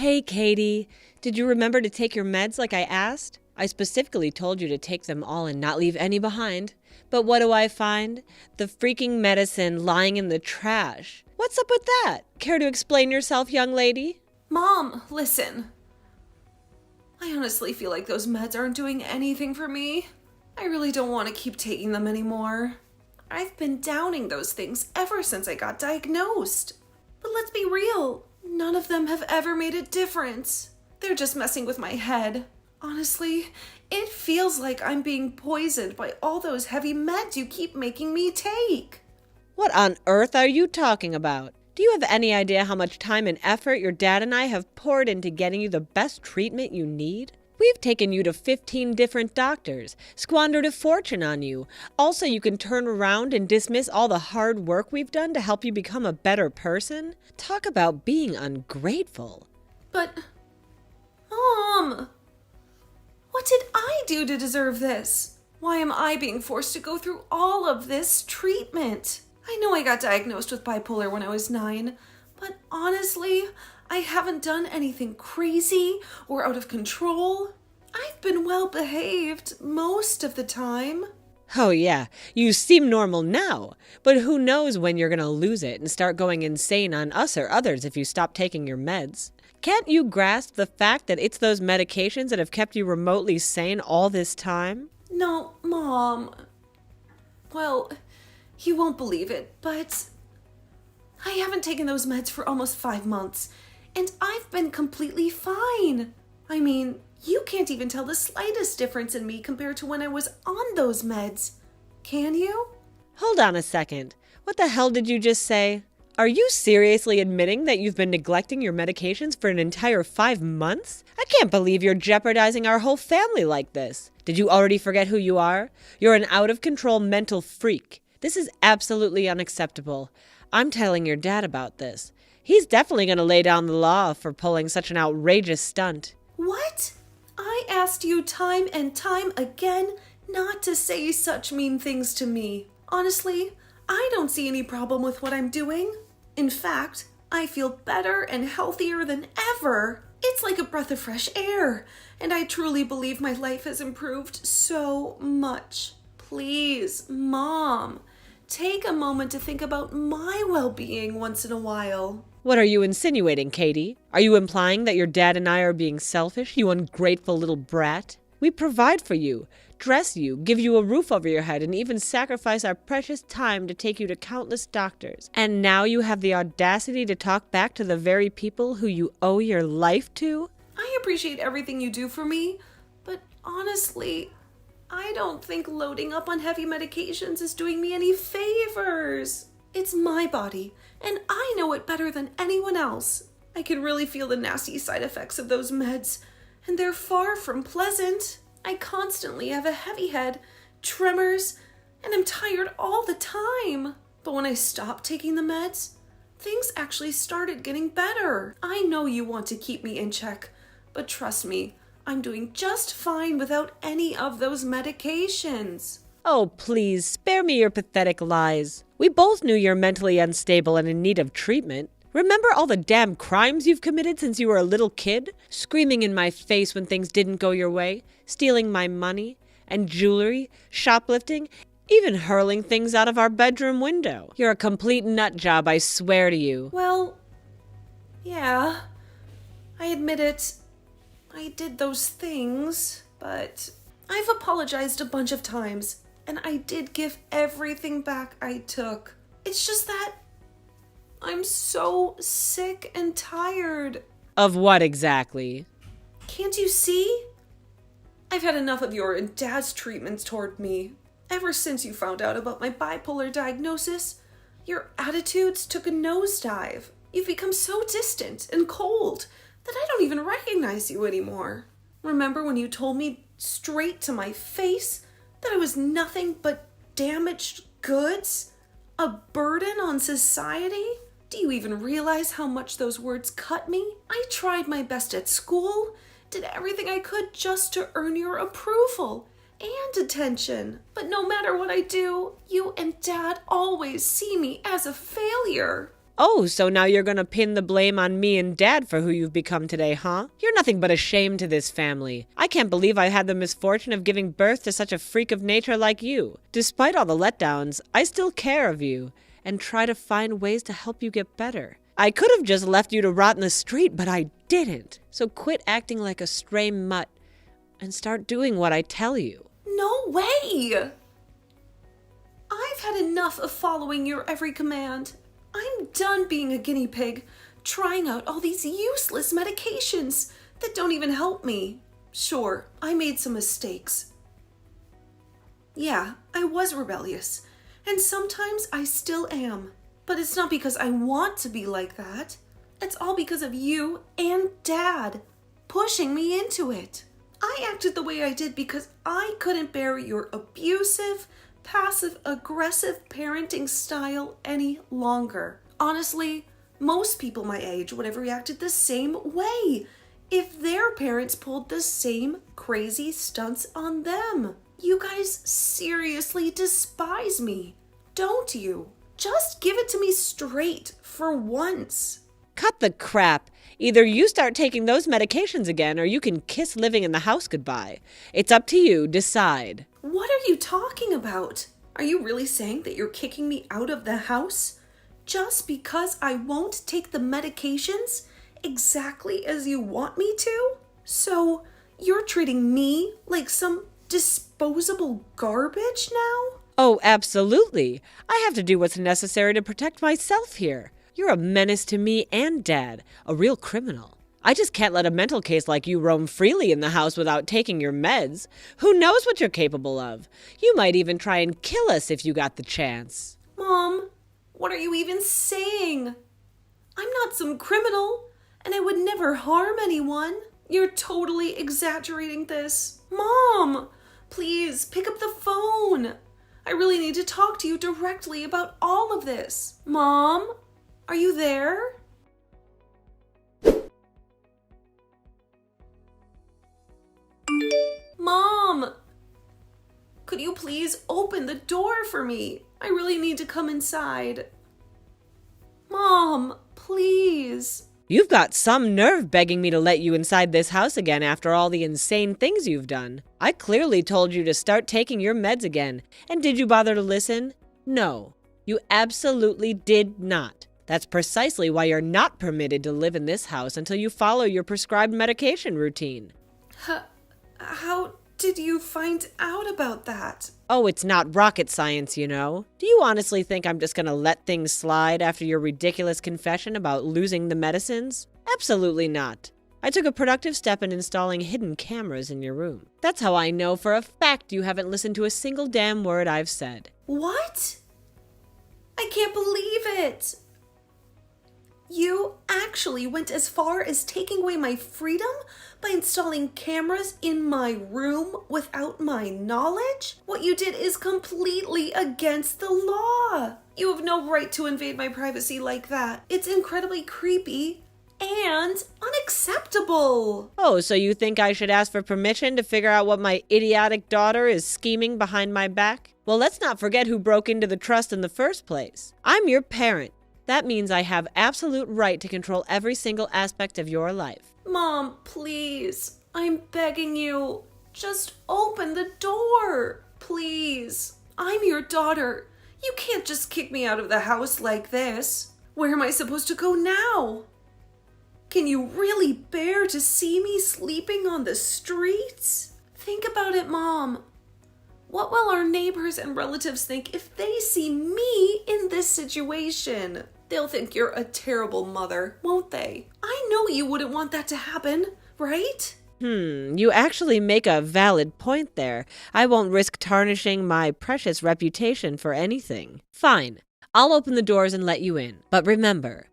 Hey, Katie, did you remember to take your meds like I asked? I specifically told you to take them all and not leave any behind. But what do I find? The freaking medicine lying in the trash. What's up with that? Care to explain yourself, young lady? Mom, listen. I honestly feel like those meds aren't doing anything for me. I really don't want to keep taking them anymore. I've been downing those things ever since I got diagnosed. But let's be real, none of them have ever made a difference. They're just messing with my head. Honestly, it feels like I'm being poisoned by all those heavy meds you keep making me take. What on earth are you talking about? Do you have any idea how much time and effort your dad and I have poured into getting you the best treatment you need? We've taken you to 15 different doctors, squandered a fortune on you. Also, you can turn around and dismiss all the hard work we've done to help you become a better person? Talk about being ungrateful. But, Mom, what did I do to deserve this? Why am I being forced to go through all of this treatment? I know I got diagnosed with bipolar when I was 9, but honestly, I haven't done anything crazy or out of control. I've been well behaved most of the time. Oh yeah, you seem normal now, but who knows when you're gonna lose it and start going insane on us or others if you stop taking your meds. Can't you grasp the fact that it's those medications that have kept you remotely sane all this time? No, Mom. Well, you won't believe it, but I haven't taken those meds for almost 5 months, and I've been completely fine. I mean, you can't even tell the slightest difference in me compared to when I was on those meds. Can you? Hold on a second. What the hell did you just say? Are you seriously admitting that you've been neglecting your medications for an entire 5 months? I can't believe you're jeopardizing our whole family like this. Did you already forget who you are? You're an out-of-control mental freak. This is absolutely unacceptable. I'm telling your dad about this. He's definitely going to lay down the law for pulling such an outrageous stunt. What? I asked you time and time again not to say such mean things to me. Honestly, I don't see any problem with what I'm doing. In fact, I feel better and healthier than ever. It's like a breath of fresh air, and I truly believe my life has improved so much. Please, Mom, take a moment to think about my well-being once in a while. What are you insinuating, Katie? Are you implying that your dad and I are being selfish, you ungrateful little brat? We provide for you, dress you, give you a roof over your head, and even sacrifice our precious time to take you to countless doctors. And now you have the audacity to talk back to the very people who you owe your life to? I appreciate everything you do for me, but honestly, I don't think loading up on heavy medications is doing me any favors. It's my body, and I know it better than anyone else. I can really feel the nasty side effects of those meds, and they're far from pleasant. I constantly have a heavy head, tremors, and I'm tired all the time. But when I stopped taking the meds, things actually started getting better. I know you want to keep me in check, but trust me, I'm doing just fine without any of those medications. Oh, please, spare me your pathetic lies. We both knew you're mentally unstable and in need of treatment. Remember all the damn crimes you've committed since you were a little kid? Screaming in my face when things didn't go your way, stealing my money and jewelry, shoplifting, even hurling things out of our bedroom window. You're a complete nut job, I swear to you. Well, yeah, I admit it. I did those things, but I've apologized a bunch of times, and I did give everything back I took. It's just that I'm so sick and tired. Of what exactly? Can't you see? I've had enough of your and Dad's treatments toward me. Ever since you found out about my bipolar diagnosis, your attitudes took a nosedive. You've become so distant and cold that I don't even recognize you anymore. Remember when you told me straight to my face that I was nothing but damaged goods? A burden on society? Do you even realize how much those words cut me? I tried my best at school, did everything I could just to earn your approval and attention. But no matter what I do, you and Dad always see me as a failure. Oh, so now you're gonna pin the blame on me and Dad for who you've become today, huh? You're nothing but a shame to this family. I can't believe I had the misfortune of giving birth to such a freak of nature like you. Despite all the letdowns, I still care of you and try to find ways to help you get better. I could have just left you to rot in the street, but I didn't. So quit acting like a stray mutt and start doing what I tell you. No way! I've had enough of following your every command. I'm done being a guinea pig, trying out all these useless medications that don't even help me. Sure, I made some mistakes. Yeah, I was rebellious, and sometimes I still am. But it's not because I want to be like that. It's all because of you and Dad pushing me into it. I acted the way I did because I couldn't bear your abusive, passive-aggressive parenting style any longer. Honestly, most people my age would have reacted the same way if their parents pulled the same crazy stunts on them. You guys seriously despise me, don't you? Just give it to me straight for once. Cut the crap. Either you start taking those medications again or you can kiss living in the house goodbye. It's up to you. Decide. What are you talking about? Are you really saying that you're kicking me out of the house just because I won't take the medications exactly as you want me to? So you're treating me like some disposable garbage now? Oh, absolutely. I have to do what's necessary to protect myself here. You're a menace to me and Dad, a real criminal. I just can't let a mental case like you roam freely in the house without taking your meds. Who knows what you're capable of? You might even try and kill us if you got the chance. Mom, what are you even saying? I'm not some criminal, and I would never harm anyone. You're totally exaggerating this. Mom, please pick up the phone. I really need to talk to you directly about all of this. Mom, are you there? Mom, could you please open the door for me? I really need to come inside. Mom, please. You've got some nerve begging me to let you inside this house again after all the insane things you've done. I clearly told you to start taking your meds again. And did you bother to listen? No, you absolutely did not. That's precisely why you're not permitted to live in this house until you follow your prescribed medication routine. How did you find out about that? Oh, it's not rocket science, you know. Do you honestly think I'm just gonna let things slide after your ridiculous confession about losing the medicines? Absolutely not. I took a productive step in installing hidden cameras in your room. That's how I know for a fact you haven't listened to a single damn word I've said. What? I can't believe it. You actually went as far as taking away my freedom by installing cameras in my room without my knowledge? What you did is completely against the law. You have no right to invade my privacy like that. It's incredibly creepy and unacceptable. Oh, so you think I should ask for permission to figure out what my idiotic daughter is scheming behind my back? Well, let's not forget who broke into the trust in the first place. I'm your parent. That means I have absolute right to control every single aspect of your life. Mom, please. I'm begging you. Just open the door. Please. I'm your daughter. You can't just kick me out of the house like this. Where am I supposed to go now? Can you really bear to see me sleeping on the streets? Think about it, Mom. What will our neighbors and relatives think if they see me in this situation? They'll think you're a terrible mother, won't they? I know you wouldn't want that to happen, right? You actually make a valid point there. I won't risk tarnishing my precious reputation for anything. Fine, I'll open the doors and let you in. But remember,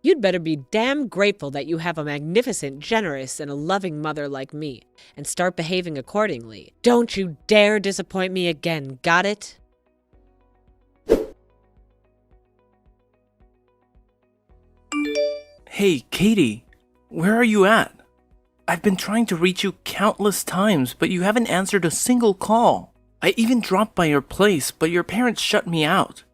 you'd better be damn grateful that you have a magnificent, generous, and a loving mother like me, and start behaving accordingly. Don't you dare disappoint me again, got it? Hey, Katie, where are you at? I've been trying to reach you countless times, but you haven't answered a single call. I even dropped by your place, but your parents shut me out.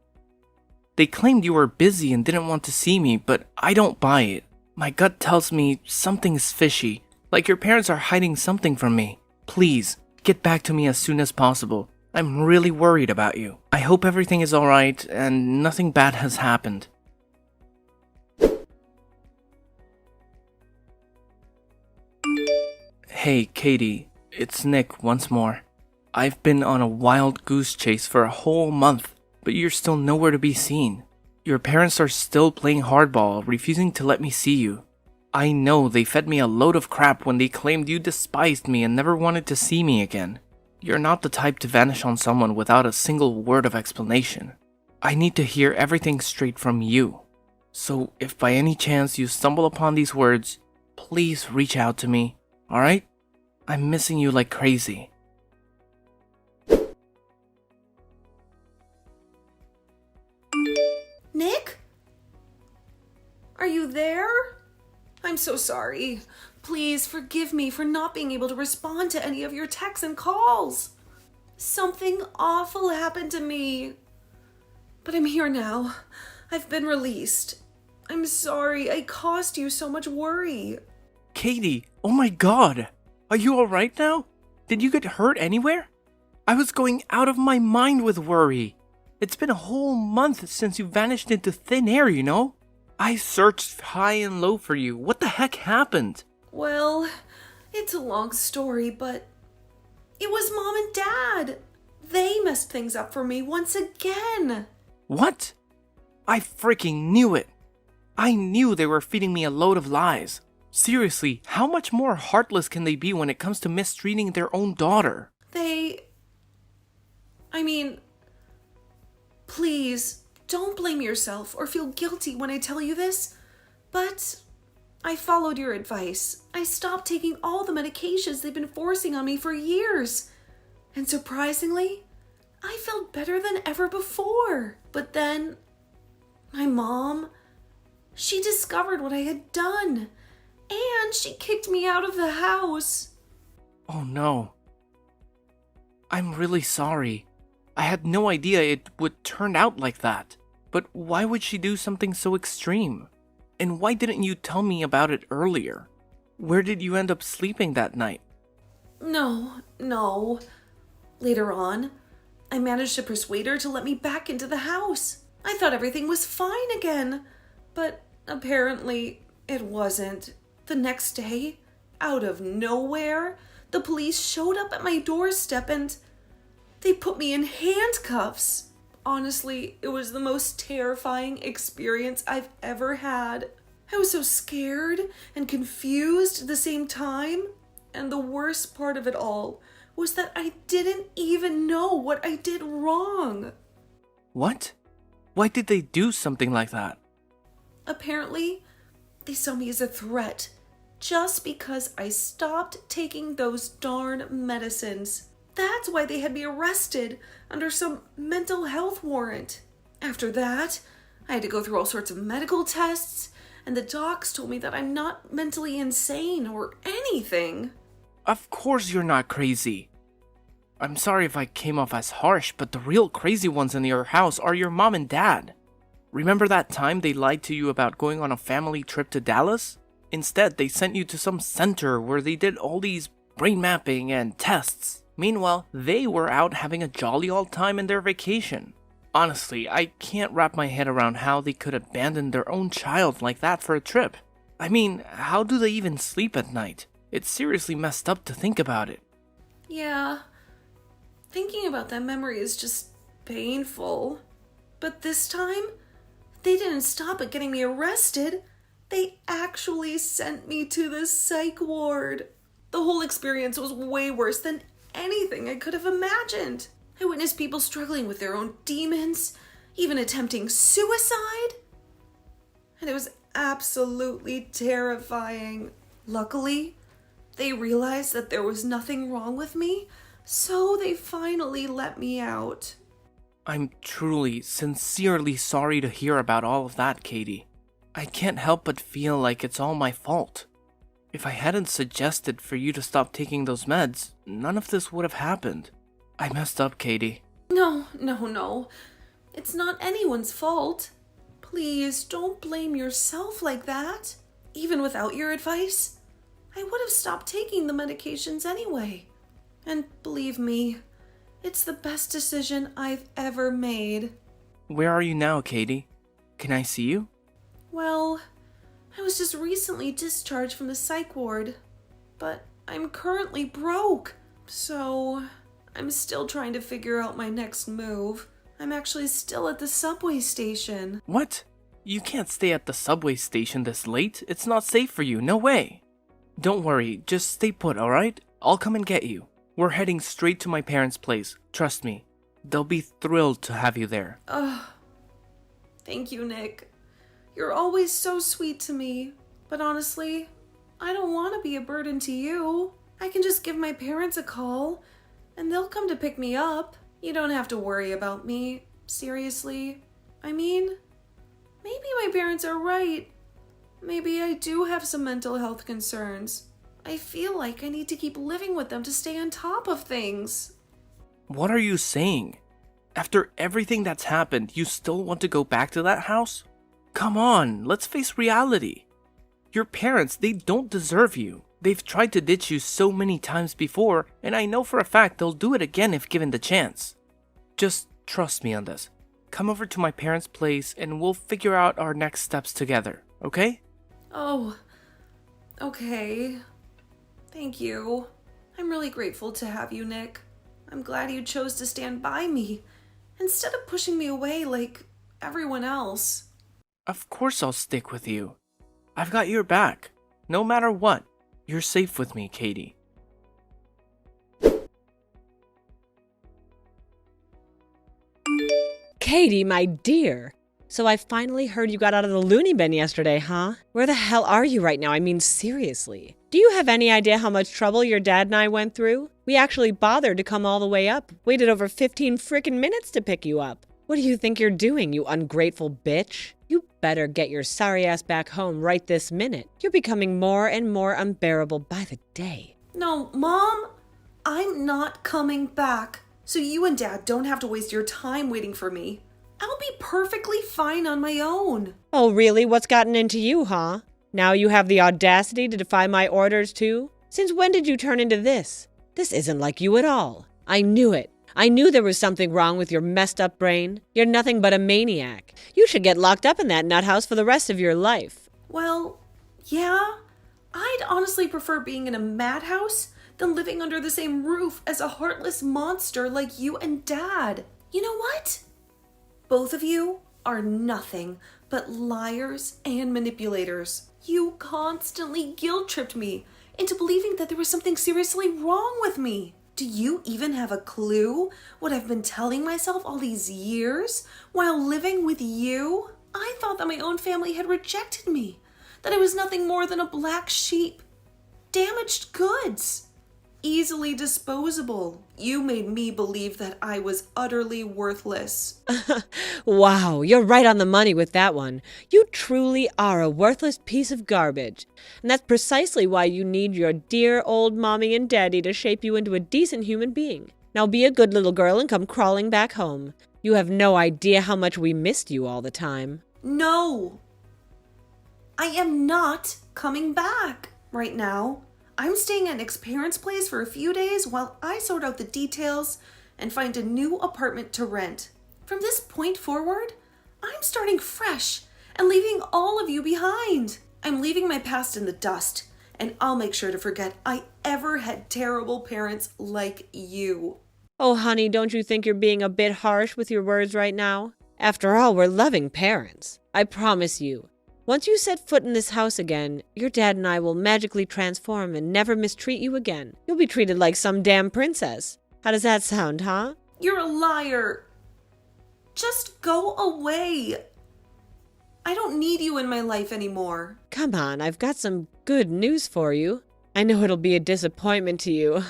They claimed you were busy and didn't want to see me, but I don't buy it. My gut tells me something's fishy, like your parents are hiding something from me. Please, get back to me as soon as possible. I'm really worried about you. I hope everything is alright and nothing bad has happened. Hey, Katie, it's Nick once more. I've been on a wild goose chase for a whole month, but you're still nowhere to be seen. Your parents are still playing hardball, refusing to let me see you. I know they fed me a load of crap when they claimed you despised me and never wanted to see me again. You're not the type to vanish on someone without a single word of explanation. I need to hear everything straight from you. So if by any chance you stumble upon these words, please reach out to me, alright? I'm missing you like crazy. Nick? Are you there? I'm so sorry. Please forgive me for not being able to respond to any of your texts and calls. Something awful happened to me. But I'm here now. I've been released. I'm sorry I caused you so much worry. Katie, oh my god! Are you alright now? Did you get hurt anywhere? I was going out of my mind with worry. It's been a whole month since you vanished into thin air, you know? I searched high and low for you. What the heck happened? Well, it's a long story, but it was Mom and Dad. They messed things up for me once again. What? I freaking knew it. I knew they were feeding me a load of lies. Seriously, how much more heartless can they be when it comes to mistreating their own daughter? Please, don't blame yourself or feel guilty when I tell you this, but I followed your advice. I stopped taking all the medications they've been forcing on me for years. And surprisingly, I felt better than ever before. But then, my mom, she discovered what I had done, and she kicked me out of the house. Oh no. I'm really sorry. I had no idea it would turn out like that. But why would she do something so extreme? And why didn't you tell me about it earlier? Where did you end up sleeping that night? No. Later on, I managed to persuade her to let me back into the house. I thought everything was fine again, but apparently it wasn't. The next day, out of nowhere, the police showed up at my doorstep and they put me in handcuffs. Honestly, it was the most terrifying experience I've ever had. I was so scared and confused at the same time. And the worst part of it all was that I didn't even know what I did wrong. What? Why did they do something like that? Apparently, they saw me as a threat just because I stopped taking those darn medicines. That's why they had me arrested under some mental health warrant. After that, I had to go through all sorts of medical tests, and the docs told me that I'm not mentally insane or anything. Of course you're not crazy. I'm sorry if I came off as harsh, but the real crazy ones in your house are your mom and dad. Remember that time they lied to you about going on a family trip to Dallas? Instead, they sent you to some center where they did all these brain mapping and tests. Meanwhile, they were out having a jolly old time in their vacation. Honestly, I can't wrap my head around how they could abandon their own child like that for a trip. I mean, how do they even sleep at night? It's seriously messed up to think about it. Yeah, thinking about that memory is just painful. But this time, they didn't stop at getting me arrested. They actually sent me to the psych ward. The whole experience was way worse than anything I could have imagined. I witnessed people struggling with their own demons, even attempting suicide. And it was absolutely terrifying. Luckily, they realized that there was nothing wrong with me, so they finally let me out. I'm truly, sincerely sorry to hear about all of that, Katie. I can't help but feel like it's all my fault. If I hadn't suggested for you to stop taking those meds, none of this would have happened. I messed up, Katie. No. It's not anyone's fault. Please don't blame yourself like that. Even without your advice, I would have stopped taking the medications anyway. And believe me, it's the best decision I've ever made. Where are you now, Katie? Can I see you? Well, I was just recently discharged from the psych ward, but I'm currently broke, so I'm still trying to figure out my next move. I'm actually still at the subway station. What? You can't stay at the subway station this late. It's not safe for you. No way. Don't worry. Just stay put, alright? I'll come and get you. We're heading straight to my parents' place. Trust me. They'll be thrilled to have you there. Thank you, Nick. You're always so sweet to me. But honestly, I don't want to be a burden to you. I can just give my parents a call, and they'll come to pick me up. You don't have to worry about me. Seriously. I mean, maybe my parents are right. Maybe I do have some mental health concerns. I feel like I need to keep living with them to stay on top of things. What are you saying? After everything that's happened, you still want to go back to that house? Come on, let's face reality. Your parents, they don't deserve you. They've tried to ditch you so many times before, and I know for a fact they'll do it again if given the chance. Just trust me on this. Come over to my parents' place and we'll figure out our next steps together, okay? Oh, okay. Thank you. I'm really grateful to have you, Nick. I'm glad you chose to stand by me instead of pushing me away like everyone else. Of course I'll stick with you. I've got your back. No matter what, you're safe with me, Katie. Katie, my dear. So I finally heard you got out of the loony bin yesterday, huh? Where the hell are you right now? I mean, seriously. Do you have any idea how much trouble your dad and I went through? We actually bothered to come all the way up. Waited over 15 frickin' minutes to pick you up. What do you think you're doing, you ungrateful bitch? You better get your sorry ass back home right this minute. You're becoming more and more unbearable by the day. No, Mom, I'm not coming back. So you and Dad don't have to waste your time waiting for me. I'll be perfectly fine on my own. Oh, really? What's gotten into you, huh? Now you have the audacity to defy my orders, too? Since when did you turn into this? This isn't like you at all. I knew it. I knew there was something wrong with your messed up brain. You're nothing but a maniac. You should get locked up in that nut house for the rest of your life. Well, yeah. I'd honestly prefer being in a madhouse than living under the same roof as a heartless monster like you and Dad. You know what? Both of you are nothing but liars and manipulators. You constantly guilt-tripped me into believing that there was something seriously wrong with me. Do you even have a clue what I've been telling myself all these years while living with you? I thought that my own family had rejected me, that I was nothing more than a black sheep, damaged goods, easily disposable. You made me believe that I was utterly worthless. Wow, you're right on the money with that one. You truly are a worthless piece of garbage. And that's precisely why you need your dear old mommy and daddy to shape you into a decent human being. Now be a good little girl and come crawling back home. You have no idea how much we missed you all the time. No! I am not coming back right now. I'm staying at Nick's parents' place for a few days while I sort out the details and find a new apartment to rent. From this point forward, I'm starting fresh and leaving all of you behind. I'm leaving my past in the dust, and I'll make sure to forget I ever had terrible parents like you. Oh, honey, don't you think you're being a bit harsh with your words right now? After all, we're loving parents. I promise you. Once you set foot in this house again, your dad and I will magically transform and never mistreat you again. You'll be treated like some damn princess. How does that sound, huh? You're a liar. Just go away. I don't need you in my life anymore. Come on, I've got some good news for you. I know it'll be a disappointment to you.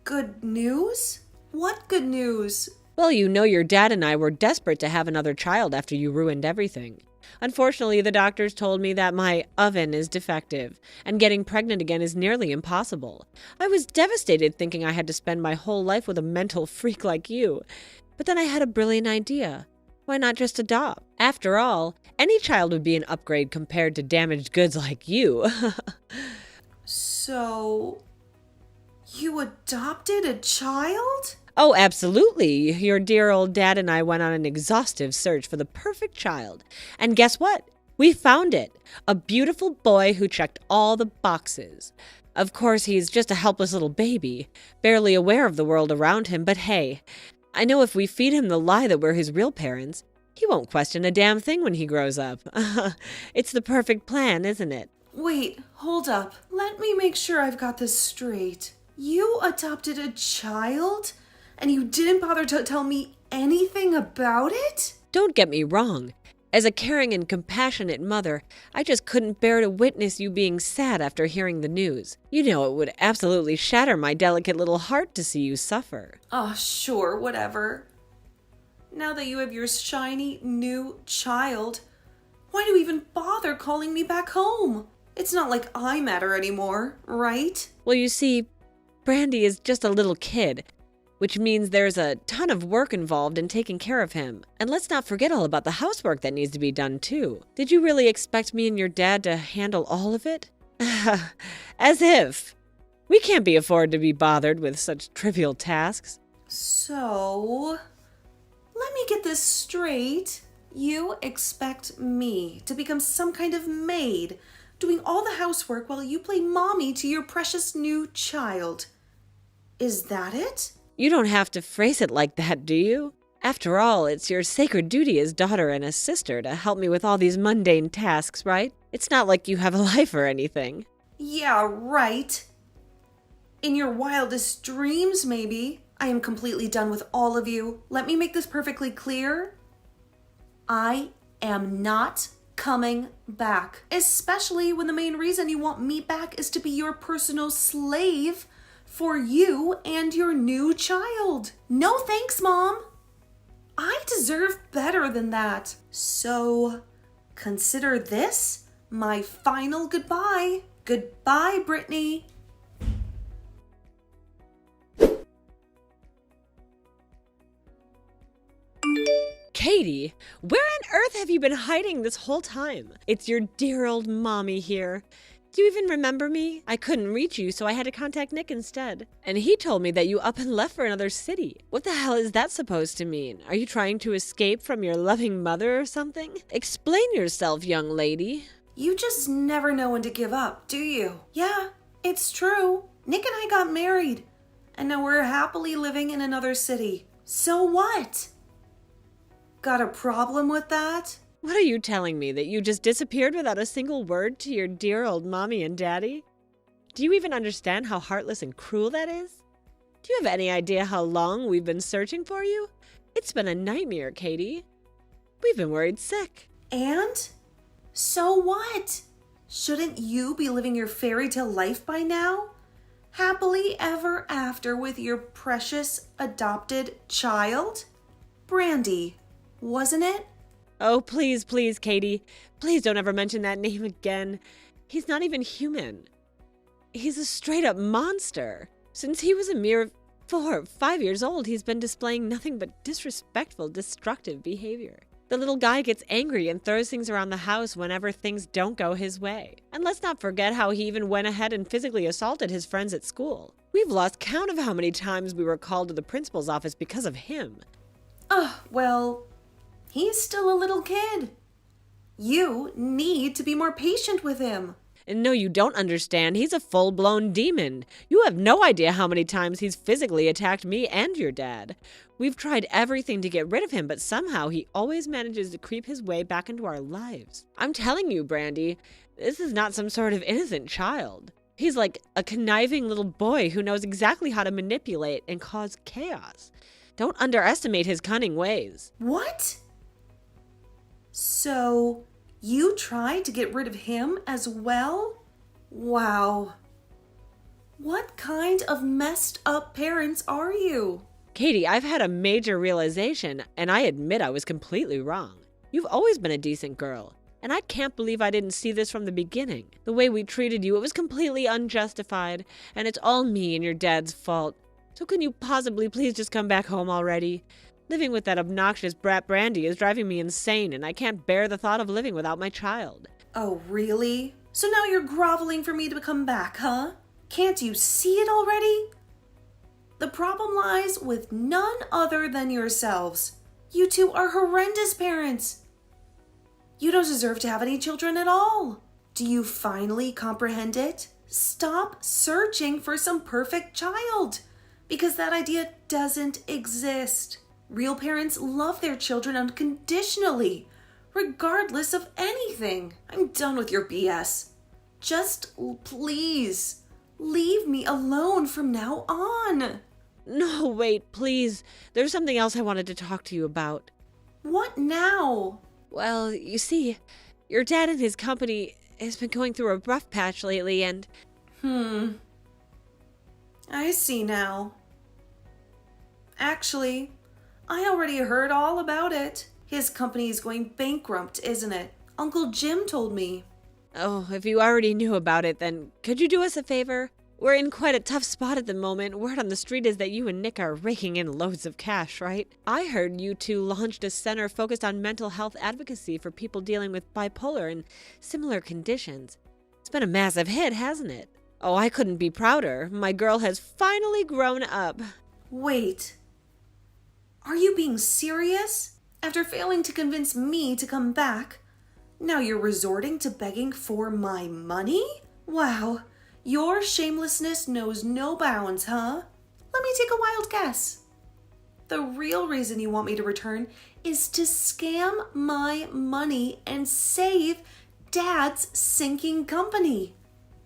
Good news? What good news? Well, you know your dad and I were desperate to have another child after you ruined everything. Unfortunately, the doctors told me that my oven is defective, and getting pregnant again is nearly impossible. I was devastated thinking I had to spend my whole life with a mental freak like you. But then I had a brilliant idea. Why not just adopt? After all, any child would be an upgrade compared to damaged goods like you. So, you adopted a child? Oh, absolutely. Your dear old dad and I went on an exhaustive search for the perfect child. And guess what? We found it. A beautiful boy who checked all the boxes. Of course, he's just a helpless little baby, barely aware of the world around him, but hey, I know if we feed him the lie that we're his real parents, he won't question a damn thing when he grows up. It's the perfect plan, isn't it? Wait, hold up. Let me make sure I've got this straight. You adopted a child? And you didn't bother to tell me anything about it? Don't get me wrong. As a caring and compassionate mother, I just couldn't bear to witness you being sad after hearing the news. You know it would absolutely shatter my delicate little heart to see you suffer. Oh, sure, whatever. Now that you have your shiny new child, why do you even bother calling me back home? It's not like I matter anymore, right? Well, you see, Brandy is just a little kid, which means there's a ton of work involved in taking care of him. And let's not forget all about the housework that needs to be done, too. Did you really expect me and your dad to handle all of it? As if. We can't be afforded to be bothered with such trivial tasks. So, let me get this straight. You expect me to become some kind of maid, doing all the housework while you play mommy to your precious new child. Is that it? You don't have to phrase it like that, do you? After all, it's your sacred duty as daughter and as sister to help me with all these mundane tasks, right? It's not like you have a life or anything. Yeah, right. In your wildest dreams, maybe. I am completely done with all of you. Let me make this perfectly clear. I am not coming back. Especially when the main reason you want me back is to be your personal slave for you and your new child. No thanks, Mom. I deserve better than that. So, consider this my final goodbye. Goodbye, Brittany. Katie, where on earth have you been hiding this whole time? It's your dear old mommy here. Do you even remember me? I couldn't reach you, so I had to contact Nick instead. And he told me that you up and left for another city. What the hell is that supposed to mean? Are you trying to escape from your loving mother or something? Explain yourself, young lady. You just never know when to give up, do you? Yeah, it's true. Nick and I got married, and now we're happily living in another city. So what? Got a problem with that? What are you telling me, that you just disappeared without a single word to your dear old mommy and daddy? Do you even understand how heartless and cruel that is? Do you have any idea how long we've been searching for you? It's been a nightmare, Katie. We've been worried sick. And? So what? Shouldn't you be living your fairy tale life by now? Happily ever after with your precious adopted child? Brandy, wasn't it? Oh, please, please, Katie. Please don't ever mention that name again. He's not even human. He's a straight-up monster. Since he was a mere 4 or 5 years old, he's been displaying nothing but disrespectful, destructive behavior. The little guy gets angry and throws things around the house whenever things don't go his way. And let's not forget how he even went ahead and physically assaulted his friends at school. We've lost count of how many times we were called to the principal's office because of him. Well, he's still a little kid. You need to be more patient with him. And no, you don't understand. He's a full-blown demon. You have no idea how many times he's physically attacked me and your dad. We've tried everything to get rid of him, but somehow he always manages to creep his way back into our lives. I'm telling you, Brandy, this is not some sort of innocent child. He's like a conniving little boy who knows exactly how to manipulate and cause chaos. Don't underestimate his cunning ways. What? So, you tried to get rid of him as well? Wow. What kind of messed up parents are you? Katie, I've had a major realization, and I admit I was completely wrong. You've always been a decent girl, and I can't believe I didn't see this from the beginning. The way we treated you, it was completely unjustified, and it's all me and your dad's fault. So can you possibly please just come back home already? Living with that obnoxious brat Brandy is driving me insane, and I can't bear the thought of living without my child. Oh, really? So now you're groveling for me to come back, huh? Can't you see it already? The problem lies with none other than yourselves. You two are horrendous parents. You don't deserve to have any children at all. Do you finally comprehend it? Stop searching for some perfect child, because that idea doesn't exist. Real parents love their children unconditionally, regardless of anything. I'm done with your BS. Just please leave me alone from now on. No, wait, please. There's something else I wanted to talk to you about. What now? Well, you see, your dad and his company has been going through a rough patch lately, and... I see now. Actually, I already heard all about it. His company is going bankrupt, isn't it? Uncle Jim told me. Oh, if you already knew about it, then could you do us a favor? We're in quite a tough spot at the moment. Word on the street is that you and Nick are raking in loads of cash, right? I heard you two launched a center focused on mental health advocacy for people dealing with bipolar and similar conditions. It's been a massive hit, hasn't it? Oh, I couldn't be prouder. My girl has finally grown up. Wait. Are you being serious? After failing to convince me to come back, now you're resorting to begging for my money? Wow. Your shamelessness knows no bounds, huh? Let me take a wild guess. The real reason you want me to return is to scam my money and save Dad's sinking company.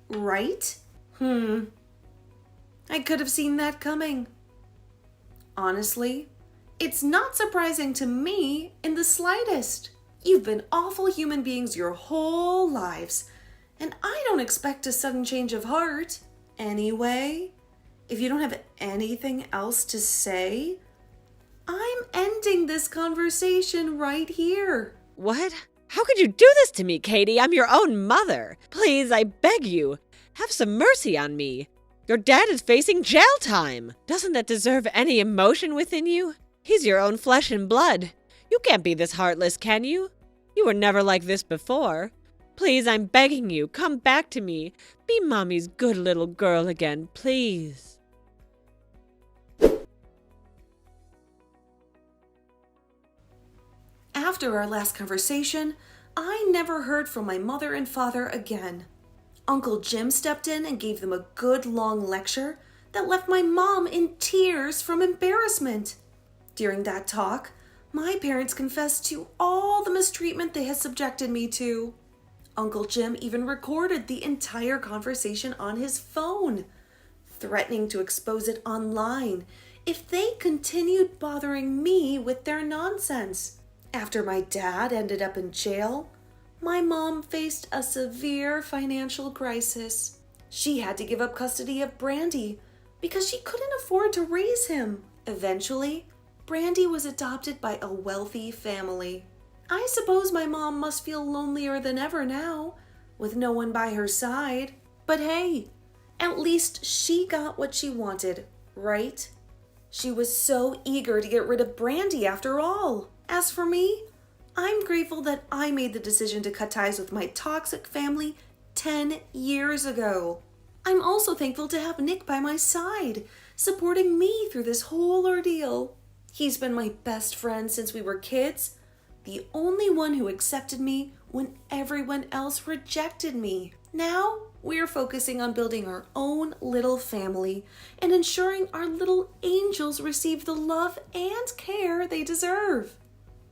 Right? I could have seen that coming. Honestly, it's not surprising to me in the slightest. You've been awful human beings your whole lives, and I don't expect a sudden change of heart. Anyway, if you don't have anything else to say, I'm ending this conversation right here. What? How could you do this to me, Katie? I'm your own mother. Please, I beg you, have some mercy on me. Your dad is facing jail time. Doesn't that deserve any emotion within you? He's your own flesh and blood. You can't be this heartless, can you? You were never like this before. Please, I'm begging you, come back to me. Be Mommy's good little girl again, please. After our last conversation, I never heard from my mother and father again. Uncle Jim stepped in and gave them a good long lecture that left my mom in tears from embarrassment. During that talk, my parents confessed to all the mistreatment they had subjected me to. Uncle Jim even recorded the entire conversation on his phone, threatening to expose it online if they continued bothering me with their nonsense. After my dad ended up in jail, my mom faced a severe financial crisis. She had to give up custody of Brandy because she couldn't afford to raise him. Eventually, Brandy was adopted by a wealthy family. I suppose my mom must feel lonelier than ever now, with no one by her side. But hey, at least she got what she wanted, right? She was so eager to get rid of Brandy after all. As for me, I'm grateful that I made the decision to cut ties with my toxic family 10 years ago. I'm also thankful to have Nick by my side, supporting me through this whole ordeal. He's been my best friend since we were kids, the only one who accepted me when everyone else rejected me. Now, we're focusing on building our own little family and ensuring our little angels receive the love and care they deserve.